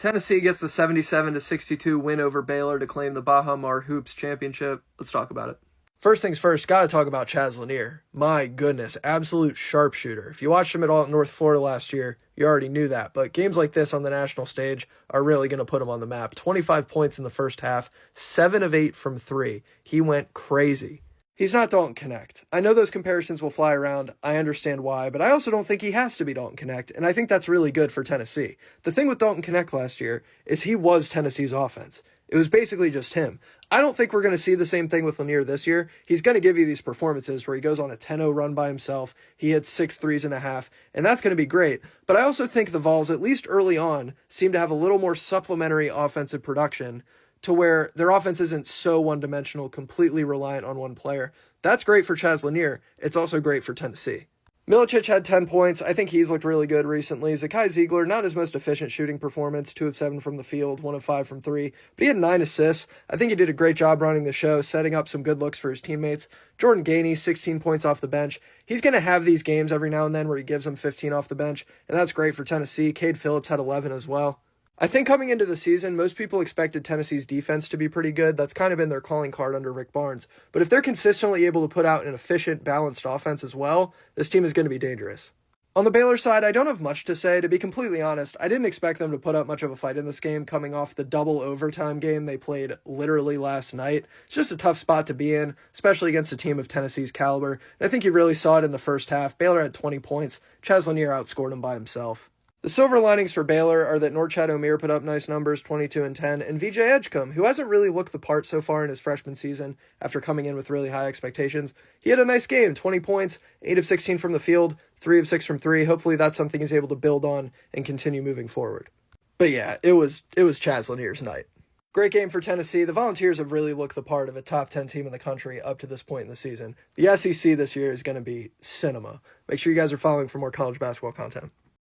Tennessee gets the 77-62 win over Baylor to claim the Baha Mar Hoops Championship. Let's talk about it. First things first, got to talk about Chaz Lanier. My goodness, absolute sharpshooter. If you watched him at all at North Florida last year, you already knew that. But games like this on the national stage are really going to put him on the map. 25 points in the first half, 7 of 8 from 3. He went crazy. He's not Dalton Connect. I know those comparisons will fly around. I understand why, but I also don't think he has to be Dalton Connect, and I think that's really good for Tennessee. The thing with Dalton Connect last year is he was Tennessee's offense. It was basically just him. I don't think we're going to see the same thing with Lanier this year. He's going to give you these performances where he goes on a 10-0 run by himself. He hits 6 threes and a half, and that's going to be great. But I also think the Vols, at least early on, seem to have a little more supplementary offensive production to where their offense isn't so one-dimensional, completely reliant on one player. That's great for Chaz Lanier. It's also great for Tennessee. Milicic had 10 points. I think he's looked really good recently. Zakai Ziegler, not his most efficient shooting performance, 2 of 7 from the field, 1 of 5 from 3, but he had 9 assists. I think he did a great job running the show, setting up some good looks for his teammates. Jordan Gainey, 16 points off the bench. He's going to have these games every now and then where he gives them 15 off the bench, and that's great for Tennessee. Cade Phillips had 11 as well. I think coming into the season, most people expected Tennessee's defense to be pretty good. That's kind of been their calling card under Rick Barnes. But if they're consistently able to put out an efficient, balanced offense as well, this team is going to be dangerous. On the Baylor side, I don't have much to say. To be completely honest, I didn't expect them to put up much of a fight in this game coming off the double overtime game they played literally last night. It's just a tough spot to be in, especially against a team of Tennessee's caliber. And I think you really saw it in the first half. Baylor had 20 points. Chaz Lanier outscored him by himself. The silver linings for Baylor are that Norchad Omier put up nice numbers, 22 and 10, and VJ Edgecombe, who hasn't really looked the part so far in his freshman season after coming in with really high expectations. He had a nice game, 20 points, 8 of 16 from the field, 3 of 6 from 3. Hopefully that's something he's able to build on and continue moving forward. But yeah, it was Chaz Lanier's night. Great game for Tennessee. The Volunteers have really looked the part of a top 10 team in the country up to this point in the season. The SEC this year is going to be cinema. Make sure you guys are following for more college basketball content.